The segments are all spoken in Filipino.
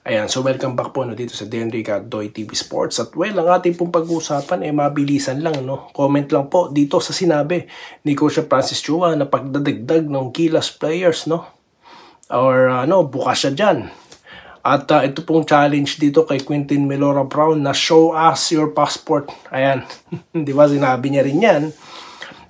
Ayan, so welcome back po dito sa Denrica Doy TV Sports. At well, ang ating pong pag-uusapan mabilisan lang, no? Comment lang po dito sa sinabi ni Coach Francis Chua na pagdadagdag ng Gilas players, no? Or bukas siya dyan. At ito pong challenge dito kay Quintin Melora Brown na show us your passport. Ayan, di ba sinabi niya rin yan?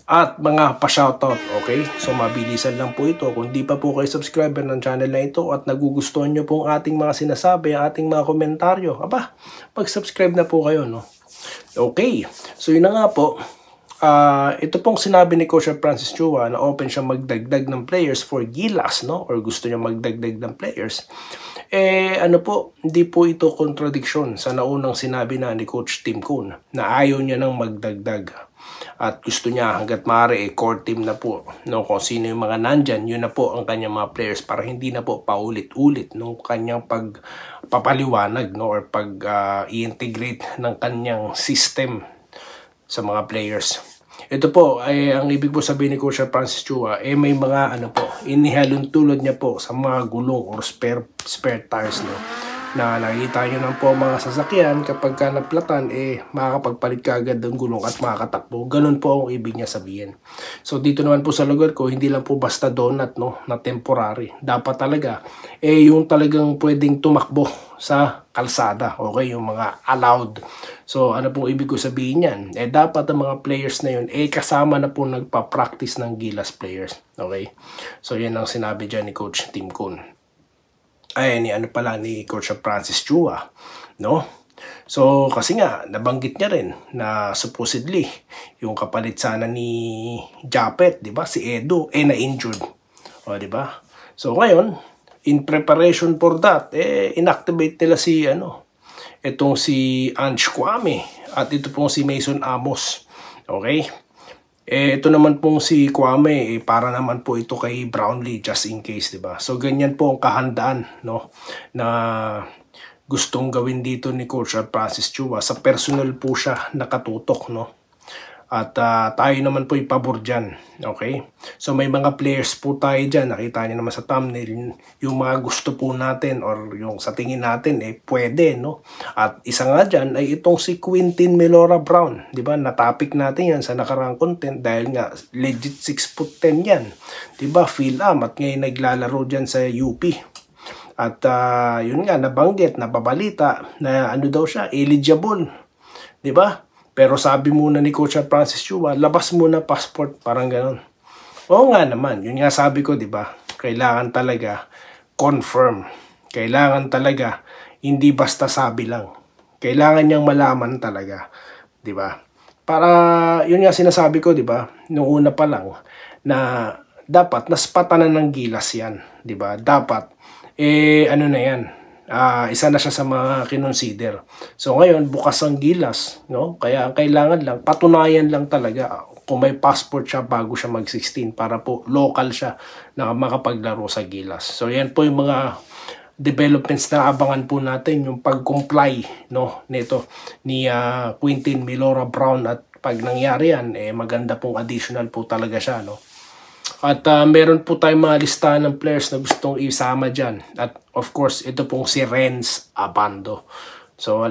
At mga pa-shoutout, okay? So mabilisan lang po ito. Kung di pa po kayo subscriber ng channel na ito at nagugustuhan nyo pong ating mga sinasabi, ating mga komentaryo, pag-subscribe na po kayo, no? Okay, so yun na nga po. Ito pong sinabi ni Coach Francis Chua na open siya magdagdag ng players for Gilas, no? Or gusto niya magdagdag ng players. Hindi po ito contradiction sa naunang sinabi na ni Coach Tim Coon na ayaw niya nang magdagdag. At gusto niya hanggat maaari core team na po, no? Kung sino yung mga nandyan, yun na po ang kanyang mga players para hindi na po paulit-ulit nung kanyang pagpapaliwanag, no? Or i-integrate ng kanyang system sa mga players. Ito po ay ang ibig po sabihin ni Coach Francis Chua, may mga inihalong tulad niya po sa mga gulong or spare tires, no? Na nakikita nyo lang po mga sasakyan kapag ka naplatan, makakapagpalit ka agad ng gulong at makakatakbo. Ganun po ang ibig niya sabihin. So dito naman po sa lugar ko, hindi lang po basta donut, no, na temporary. Dapat talaga, yung talagang pwedeng tumakbo sa kalsada. Okay, yung mga allowed. So ano pong ibig ko sabihin yan? Dapat ang mga players na yun, kasama na po nagpa-practice ng Gilas players. Okay, so yan ang sinabi dyan ni Coach Tim Coon. Ni Coach Francis Chua, no? So, kasi nga, nabanggit niya rin na supposedly, yung kapalit sana ni Japet, di ba? Si Edo, na-injured. O, di ba? So, ngayon, in preparation for that, inactivate nila itong si Ange Kwame at ito pong si Mason Amos. Okay? Ito naman pong si Kwame, para naman po ito kay Brownlee just in case, diba? So ganyan po ang kahandaan, no, na gustong gawin dito ni Coach Francis Chua. Sa personal po siya nakatutok, no? At tayo naman po ipabor dyan, okay? So may mga players po tayo dyan, nakita niyo naman sa thumbnail, yung mga gusto po natin or yung sa tingin natin, pwede, no? At isa nga dyan ay itong si Quintin Melora Brown, di ba? Na-topic natin yan sa nakarang content dahil nga legit 6'10" yan, di ba? Phil-Am at ngayon naglalaro dyan sa UP. At yun nga, nabanggit, nababalita na daw siya, eligible, di ba? Pero sabi muna ni Coach Francis Chua, labas muna passport, parang gano'n. Oo nga naman, yun nga sabi ko, di ba? Kailangan talaga confirm. Kailangan talaga hindi basta sabi lang. Kailangan niyang malaman talaga, di ba? Para yun nga sinasabi ko, di ba? Noong una pa lang na dapat naspatan na ng Gilas yan, di ba? Dapat na yan. Isa na siya sa mga kinonsider. So ngayon, bukas ang Gilas, no? Kaya ang kailangan lang, patunayan lang talaga kung may passport siya bago siya mag-16 para po local siya na makapaglaro sa Gilas. So yan po yung mga developments na abangan po natin, yung pag-comply, no, nito ni Quintin Melora Brown. At pag nangyari yan, maganda pong additional po talaga siya, no? At meron po tayong mga listahan ng players na gustong isama dyan. At of course, ito pong si Renz Abando. So,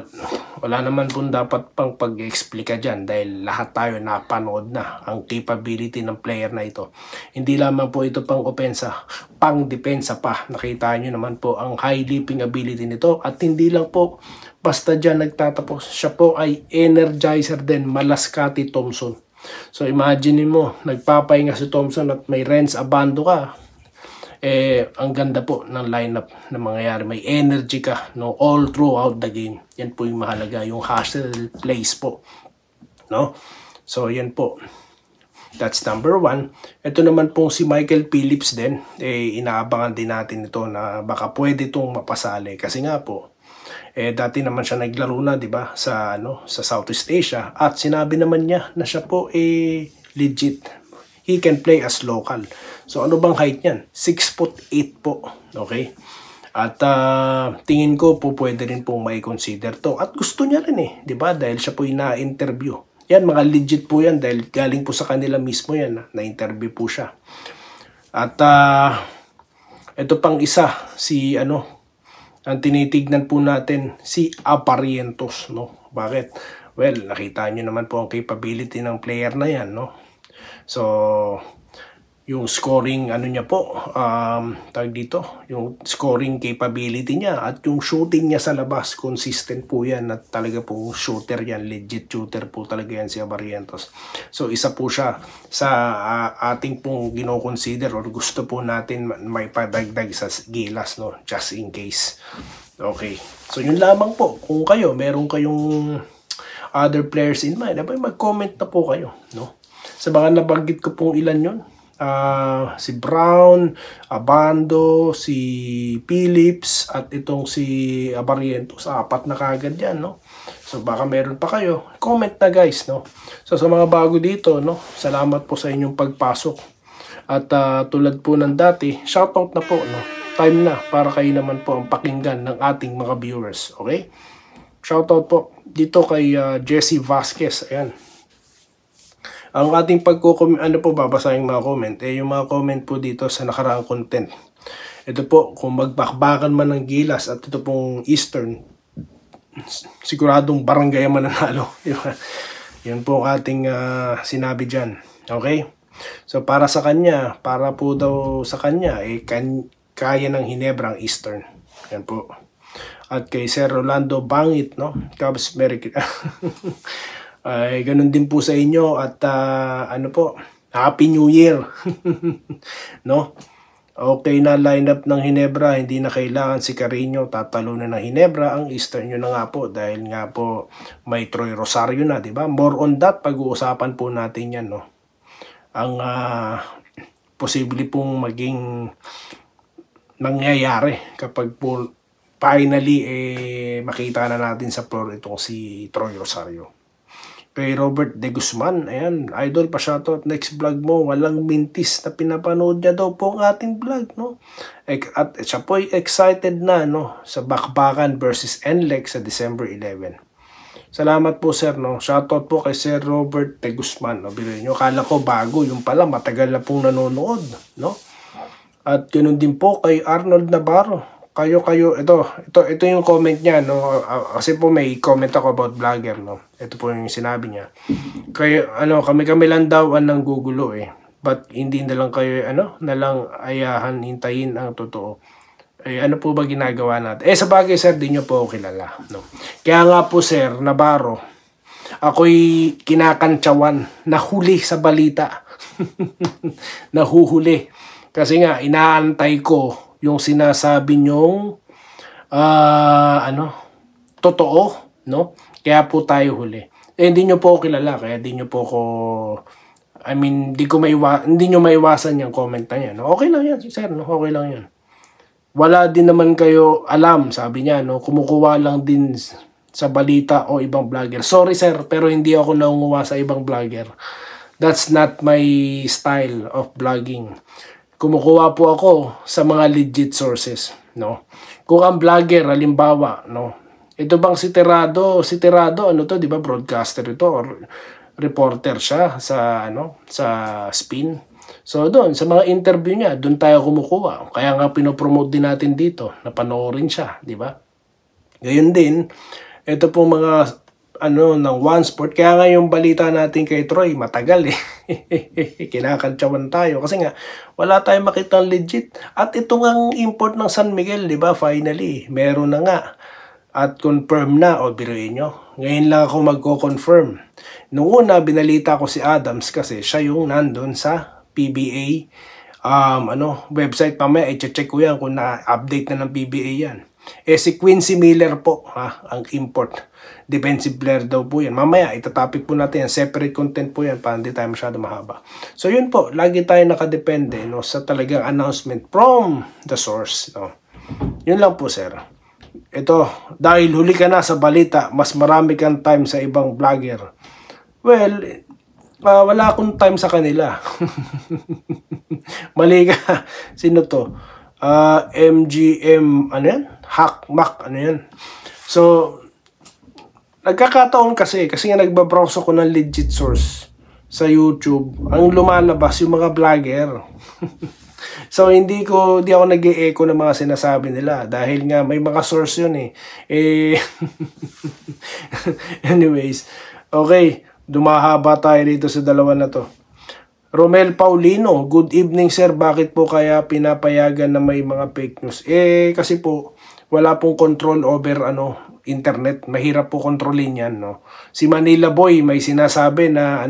wala naman po dapat pang pag-explika dyan dahil lahat tayo napanood na ang capability ng player na ito. Hindi lamang po ito pang opensa, pang depensa pa. Nakita nyo naman po ang high leaping ability nito. At hindi lang po basta dyan nagtatapos. Siya po ay energizer din, Malaskati Thompson. So imagine mo, nagpapahinga si Thompson at may Renz Abando ka. Ang ganda po ng lineup na mangyayari. May energy ka, no, all throughout the game. Yan po yung mahalaga, yung hustle plays po, no? So yan po. That's number 1. Ito naman pong si Michael Phillips din. Inaabangan din natin ito na baka pwede itong mapasali. Kasi nga po, dati naman siya naglaro na, di ba, sa Southeast Asia, at sinabi naman niya na siya po legit. He can play as local. So ano bang height niyan? 6'8" po. Okay? At tingin ko po pwede rin pong mai-consider to. At gusto niya rin, di ba? Dahil siya po na-interview. Yan, mga legit po yan dahil galing po sa kanila mismo yan. Na-interview po siya. At ito pang isa, si ang tinitignan po natin si Barrientos, no? Bakit? Well, nakita nyo naman po ang capability ng player na yan, no? So, yung scoring ano niya po, tawag dito, yung scoring capability niya at yung shooting niya sa labas, consistent po yan at talaga po shooter yan, legit shooter po talaga yan si Barrientos. So isa po siya sa ating pong gino-consider or gusto po natin may padagdag sa Gilas, no, just in case. Okay, so yun lamang po. Kung kayo, meron kayong other players in mind, mag-comment na po kayo, no? Sa mga nabanggit ko pong ilan yun, si Brown, Abando, si Phillips, at itong si Barrientos, 4 na kagad yan, no? So baka meron pa kayo, comment na guys, no? So sa mga bago dito, no, salamat po sa inyong pagpasok. At tulad po ng dati, shoutout na po, no? Time na para kayo naman po ang pakinggan ng ating mga viewers, okay? Shoutout po dito kay Jesse Vasquez, ayan. Ang ating ano po, babasahin mga comment, yung mga comment po dito sa nakaraang content. Ito po, kung magbakbakan man ng Gilas at ito pong Eastern, siguradong barangay mananalo. Yun po ang ating sinabi dyan. Okay? So para sa kanya, para po daw sa kanya, kaya ng Hinebra ang Eastern. Yan po. At kay Sir Rolando Bangit, no? Cubs American. Ay, ganun din po sa inyo at ano po, Happy New Year. No? Okay na lineup ng Hinebra, hindi na kailangan si Carreño, tatalunan ng Hinebra ang Eastern. Yun na nga po, dahil nga po may Troy Rosario na, di ba? More on that, pag-uusapan po natin yan, no? Ang posible pong maging nangyayari kapag po finally makita na natin sa floor itong si Troy Rosario. Kay Robert De Guzman, ayan, idol pa shoutout, next vlog mo, walang mintis na pinapanood niya daw po ang ating vlog, no? At siya po excited na, no, sa bakbakan versus NLEX sa December 11. Salamat po sir, no? Shoutout po kay Sir Robert De Guzman, no? Bilhin nyo, kala ko bago, yung pala matagal na pong nanonood, no? At ganoon din po kay Arnold Navarro. Kayo, ito yung comment niya, no? Kasi po may comment ako about vlogger, no? Ito po yung sinabi niya. Kayo, kami lang daw ang nanggugulo, But hindi na lang kayo, nalang ayahan, hintayin ang totoo. Ano po ba ginagawa natin? Sa bagay, sir, di nyo po ako kilala, no? Kaya nga po, sir, Navarro, ako'y kinakantsawan, nahuli sa balita. Nahuhuli. Kasi nga, inaantay ko yung sinasabi nyong totoo, no? Kaya po tayo huli. Hindi nyo po kilala, kaya hindi nyo po ko, hindi nyo maiwasan yung comment na yan. Okay lang yan, sir, no? Okay lang yan. Wala din naman kayo alam, sabi niya, no? Kumukuha lang din sa balita o ibang vlogger. Sorry, sir, pero hindi ako nangunguha sa ibang vlogger. That's not my style of vlogging. Kumukuha po ako sa mga legit sources, no? Kung ang vlogger, halimbawa, no? Ito bang si Tirado, di ba, broadcaster ito or reporter siya sa sa Spin. So doon sa mga interview niya, doon tayo kumukuha. Kaya nga pinopromote din natin dito, napanoorin siya, di ba? Gayon din, ito po mga ng One Sport. Kaya nga yung balita natin kay Troy, matagal kinakantsawan tayo. Kasi nga, wala tayong makitang legit. At ito ngang import ng San Miguel, di ba? Finally, meron na nga. At confirm na, o biruin nyo. Ngayon lang ako magko-confirm. Noong una, binalita ko si Adams kasi siya yung nandun sa PBA website. Pamaya, i-check ko yan kung na-update na ng PBA yan. Si Quincy Miller po, ang import. Defensive player daw po yan. Mamaya, itatopic po natin yan. Separate content po yan para hindi tayo masyado mahaba. So yun po, lagi tayo nakadepende, no, sa talagang announcement from the source. No. Yun lang po, sir. Ito, dahil huli ka na sa balita, mas marami kang time sa ibang vlogger. Well, wala akong time sa kanila. Mali ka. Sino to? MGM, ano yan? Hackmack, ano yan? So, nagkakataon kasi nga nagbabrowse ako ng legit source sa YouTube. Ang lumalabas yung mga vlogger. So hindi ako nag-e-echo ng mga sinasabi nila dahil nga may mga source yun anyways, okay, dumahaba tayo dito sa dalawa na to. Romel Paulino, good evening sir, bakit po kaya pinapayagan na may mga fake news? Kasi po wala pong control over internet, mahirap po kontrolin yan, no. Si Manila Boy may sinasabi na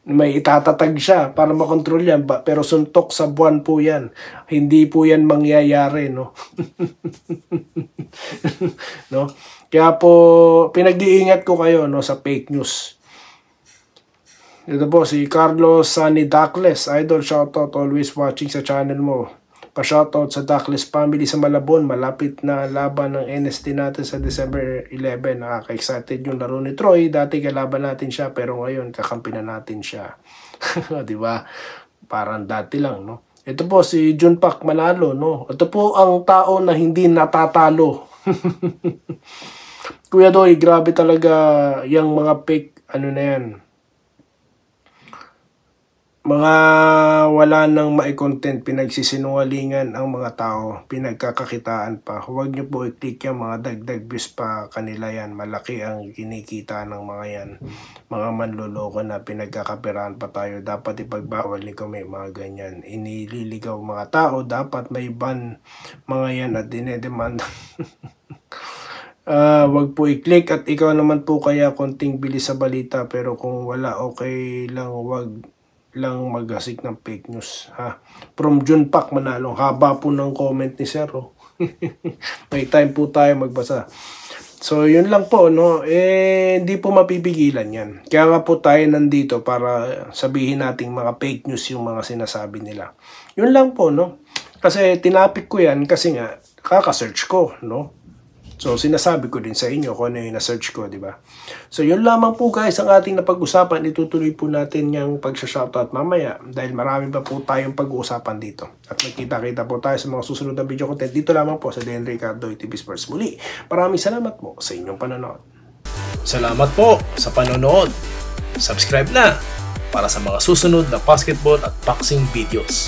may itatatag siya para makontrol yan, pero suntok sa buwan po yan, hindi po yan mangyayari, no. No, kaya po pinag-iingat ko kayo, no, sa fake news. Ito po si Carlos Sunny Dacles, idol, shoutout, always watching sa channel mo. Pa-shoutout sa Dacles family sa Malabon. Malapit na laban ng NST natin sa December 11. Nakaka-excited yung laro ni Troy. Dati kalaban natin siya, pero ngayon kakampi na natin siya. Diba? Parang dati lang, no? Ito po si Junpak Manalo, no? Ito po ang tao na hindi natatalo. Kuya Doy, grabe talaga yung mga fake, na yan. Mga wala nang mai-content, pinagsisinungalingan ang mga tao, pinagkakakitaan pa. Huwag niyo po i-click yung mga dagdag views pa kanila yan. Malaki ang kinikita ng mga yan. Mga manloloko na pinagkakapirahan pa tayo. Dapat ipagbawal ni kami mga ganyan. Inililigaw mga tao, dapat may ban mga yan at dinedemand. Wag po i-click at ikaw naman po kaya konting bilis sa balita, pero kung wala okay lang, wag lang maghasik ng fake news, ha. From Junpak Manalong, haba po ng comment ni Sir, may time po tayo magbasa. So yun lang po, no, hindi po mapipigilan yan. Kaya nga po tayo nandito para sabihin nating mga fake news yung mga sinasabi nila. Yun lang po, no, kasi tinapik ko yan kasi nga kaka-search ko, no. So, sinasabi ko din sa inyo kung ano yung na-search ko, di ba? So, yun lamang po guys ang ating napag-usapan. Itutuloy po natin yung pag-shoutout mamaya dahil marami pa po tayong pag-uusapan dito. At magkita-kita po tayo sa mga susunod na video content dito lamang po sa Dan Ricardo TV Sports muli. Maraming salamat po sa inyong panonood. Salamat po sa panonood. Subscribe na para sa mga susunod na basketball at boxing videos.